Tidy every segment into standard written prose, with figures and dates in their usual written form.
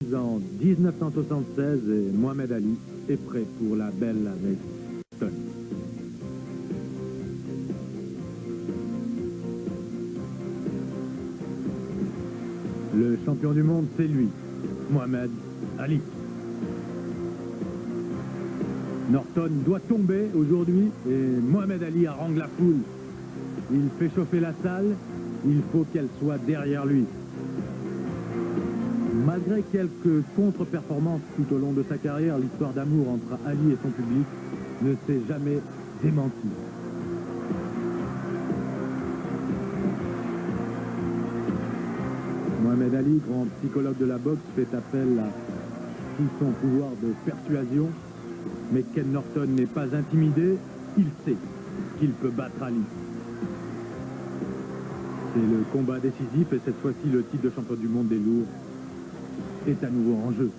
sommes en 1976 et Mohamed Ali est prêt pour la belle avec Norton. Le champion du monde, c'est lui, Mohamed Ali. Norton doit tomber aujourd'hui et Mohamed Ali harangue la foule. Il fait chauffer la salle, il faut qu'elle soit derrière lui. Malgré quelques contre-performances tout au long de sa carrière, l'histoire d'amour entre Ali et son public ne s'est jamais démentie. Mohamed Ali, grand psychologue de la boxe, fait appel à tout son pouvoir de persuasion. Mais Ken Norton n'est pas intimidé, il sait qu'il peut battre Ali. C'est le combat décisif et cette fois-ci le titre de champion du monde des lourds est à nouveau en jeu.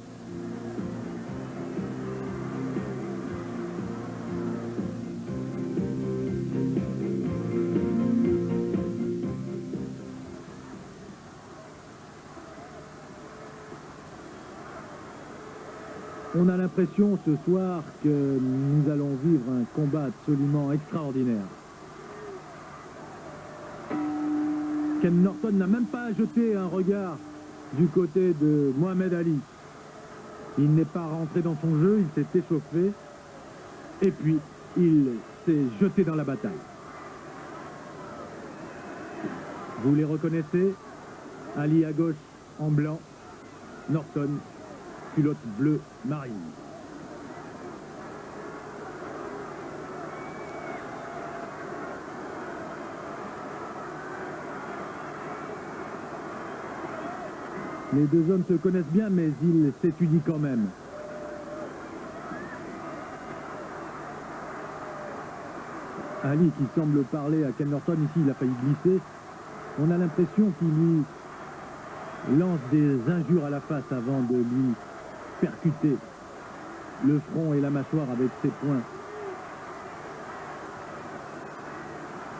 On a l'impression ce soir que nous allons vivre un combat absolument extraordinaire. Ken Norton n'a même pas jeté un regard du côté de Mohamed Ali. Il n'est pas rentré dans son jeu, il s'est échauffé et puis il s'est jeté dans la bataille. Vous les reconnaissez? Ali à gauche en blanc, Norton culotte bleu marine. Les deux hommes se connaissent bien, mais ils s'étudient quand même. Ali qui semble parler à Ken Norton, ici il a failli glisser. On a l'impression qu'il lui lance des injures à la face avant de lui percuter le front et la mâchoire avec ses poings.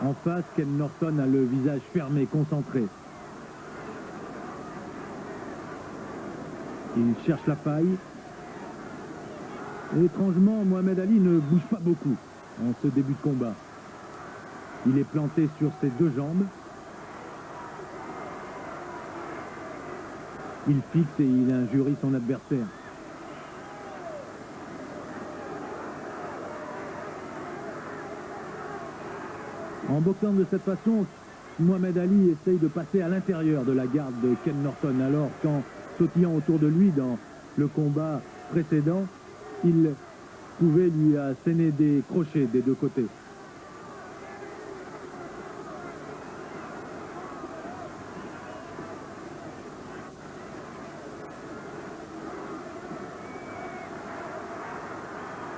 En face, Ken Norton a le visage fermé, concentré. Il cherche la faille. Et étrangement, Mohamed Ali ne bouge pas beaucoup en ce début de combat. Il est planté sur ses deux jambes. Il fixe et il injurie son adversaire. En boxant de cette façon, Mohamed Ali essaye de passer à l'intérieur de la garde de Ken Norton, alors qu'en sautillant autour de lui dans le combat précédent, il pouvait lui asséner des crochets des deux côtés.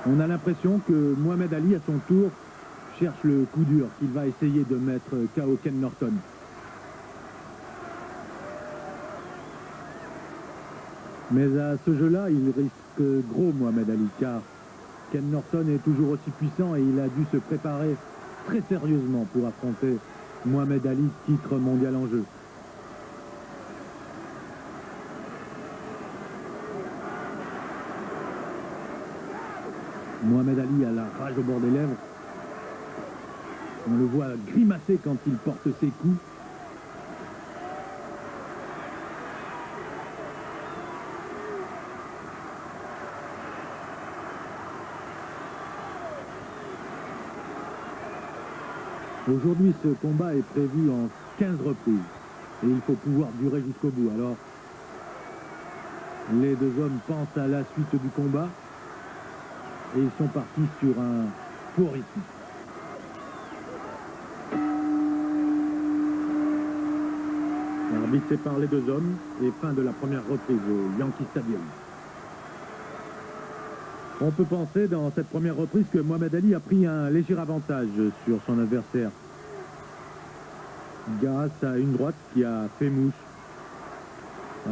On a l'impression que Mohamed Ali, à son tour, cherche le coup dur qu'il va essayer de mettre KO Ken Norton. Mais à ce jeu-là, il risque gros Mohamed Ali, car Ken Norton est toujours aussi puissant et il a dû se préparer très sérieusement pour affronter Mohamed Ali, titre mondial en jeu. Mohamed Ali a la rage au bord des lèvres. On le voit grimacer quand il porte ses coups. Aujourd'hui, ce combat est prévu en 15 reprises. Et il faut pouvoir durer jusqu'au bout. Alors, les deux hommes pensent à la suite du combat. Et ils sont partis sur un faux rythme. L'arbitre sépare les deux hommes et fin de la première reprise au Yankee Stadium. On peut penser dans cette première reprise que Mohamed Ali a pris un léger avantage sur son adversaire. Grâce à une droite qui a fait mouche.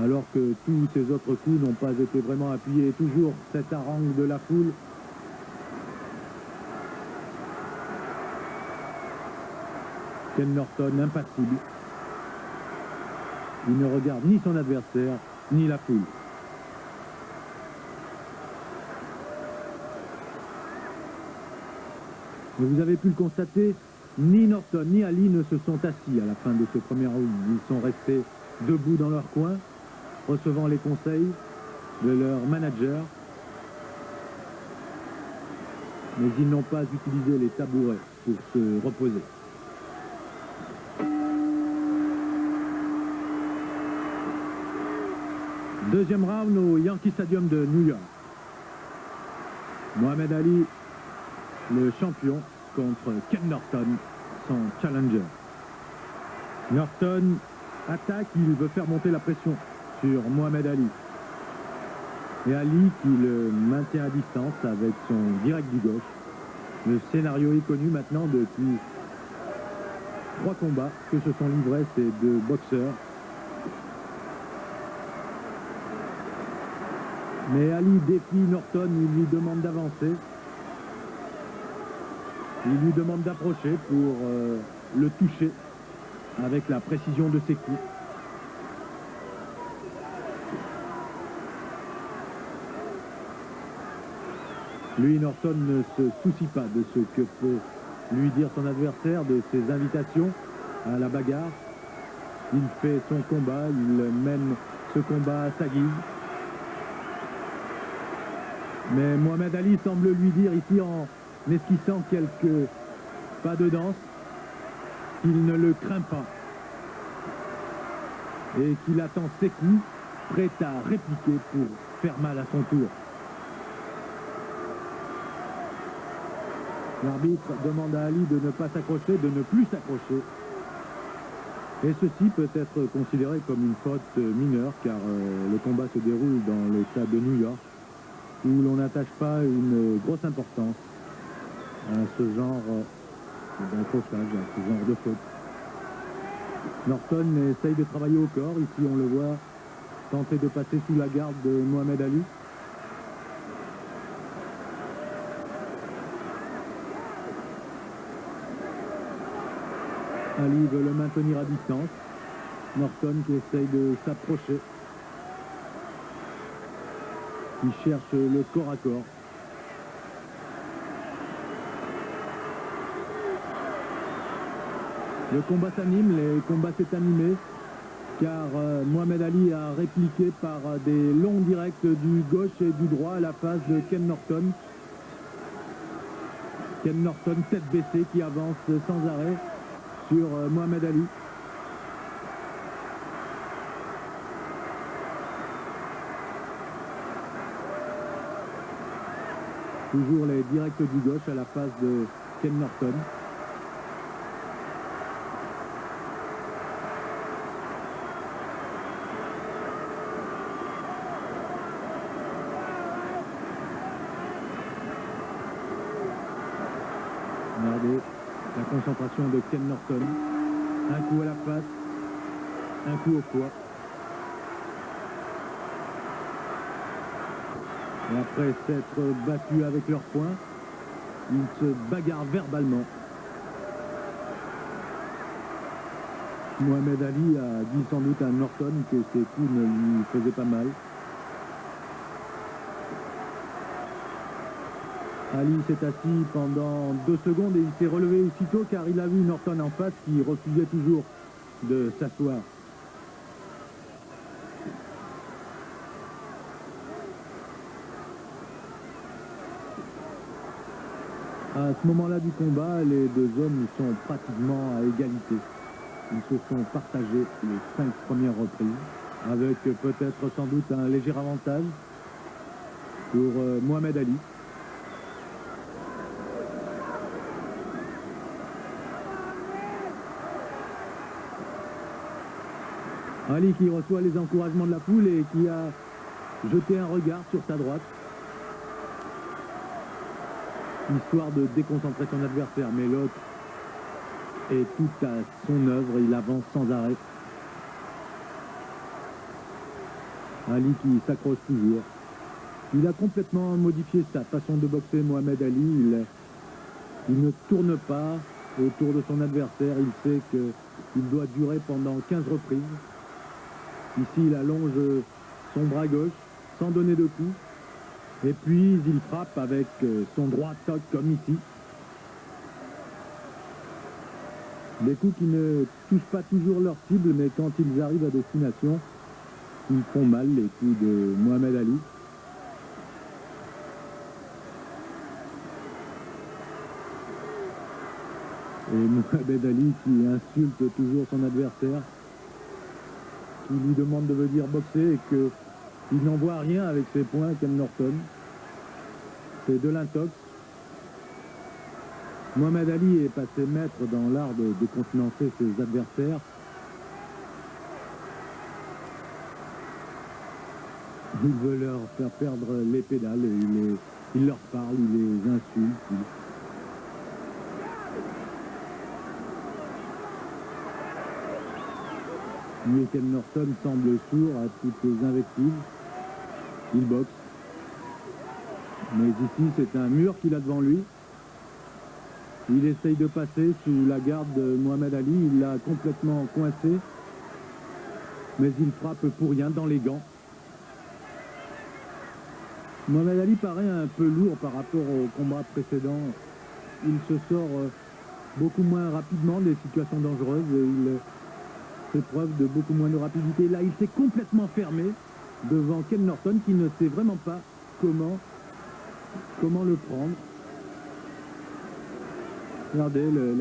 Alors que tous ses autres coups n'ont pas été vraiment appuyés. Toujours cette harangue de la foule. Ken Norton impassible. Il ne regarde ni son adversaire, ni la foule. Et vous avez pu le constater, ni Norton ni Ali ne se sont assis à la fin de ce premier round. Ils sont restés debout dans leur coin, recevant les conseils de leur manager. Mais ils n'ont pas utilisé les tabourets pour se reposer. Deuxième round au Yankee Stadium de New York. Mohamed Ali, le champion, contre Ken Norton, son challenger. Norton attaque, il veut faire monter la pression sur Mohamed Ali. Et Ali qui le maintient à distance avec son direct du gauche. Le scénario est connu maintenant depuis 3 combats que se sont livrés ces deux boxeurs. Mais Ali défie Norton, il lui demande d'avancer. Il lui demande d'approcher pour le toucher avec la précision de ses coups. Lui, Norton ne se soucie pas de ce que peut lui dire son adversaire, de ses invitations à la bagarre. Il fait son combat, il mène ce combat à sa guise. Mais Mohamed Ali semble lui dire ici en esquissant quelques pas de danse qu'il ne le craint pas et qu'il attend ses coups, prêt à répliquer pour faire mal à son tour. L'arbitre demande à Ali de ne pas s'accrocher, de ne plus s'accrocher. Et ceci peut être considéré comme une faute mineure car le combat se déroule dans le stade de New York où l'on n'attache pas une grosse importance à ce genre d'accrochage, à ce genre de faute. Norton essaye de travailler au corps, ici on le voit tenter de passer sous la garde de Mohamed Ali. Ali veut le maintenir à distance. Norton qui essaye de s'approcher. Il cherche le corps à corps. Le combat s'anime, le combat s'est animé, car Mohamed Ali a répliqué par des longs directs du gauche et du droit à la face de Ken Norton. Ken Norton, tête baissée, qui avance sans arrêt sur Mohamed Ali. Toujours les directs du gauche à la face de Ken Norton. Regardez la concentration de Ken Norton. Un coup à la face, un coup au foie. Et après s'être battus avec leurs poings, ils se bagarrent verbalement. Mohamed Ali a dit sans doute à Norton que ses coups ne lui faisaient pas mal. Ali s'est assis pendant 2 secondes et il s'est relevé aussitôt car il a vu Norton en face qui refusait toujours de s'asseoir. À ce moment-là du combat, les deux hommes sont pratiquement à égalité. Ils se sont partagés les 5 premières reprises, avec peut-être sans doute un léger avantage pour Mohamed Ali. Ali qui reçoit les encouragements de la foule et qui a jeté un regard sur sa droite. Histoire de déconcentrer son adversaire, mais l'autre est tout à son œuvre, il avance sans arrêt. Ali qui s'accroche toujours. Il a complètement modifié sa façon de boxer, Mohamed Ali. Il ne tourne pas autour de son adversaire, il sait qu'il doit durer pendant 15 reprises. Ici, il allonge son bras gauche sans donner de coups. Et puis, il frappe avec son droit toc comme ici. Des coups qui ne touchent pas toujours leur cible, mais quand ils arrivent à destination, ils font mal, les coups de Mohamed Ali. Et Mohamed Ali qui insulte toujours son adversaire, qui lui demande de venir boxer et qu'il n'en voit rien avec ses poings, Ken Norton. C'est de l'intox. Mohamed Ali est passé maître dans l'art de contenancer ses adversaires. Il veut leur faire perdre les pédales et il leur parle, il les insulte. Lui et Ken Norton semble sourd à toutes les invectives. Il boxe. Mais ici, c'est un mur qu'il a devant lui. Il essaye de passer sous la garde de Mohamed Ali. Il l'a complètement coincé. Mais il frappe pour rien dans les gants. Mohamed Ali paraît un peu lourd par rapport au combat précédent. Il se sort beaucoup moins rapidement des situations dangereuses. Il fait preuve de beaucoup moins de rapidité. Là, il s'est complètement fermé devant Ken Norton qui ne sait vraiment pas comment le prendre. Regardez la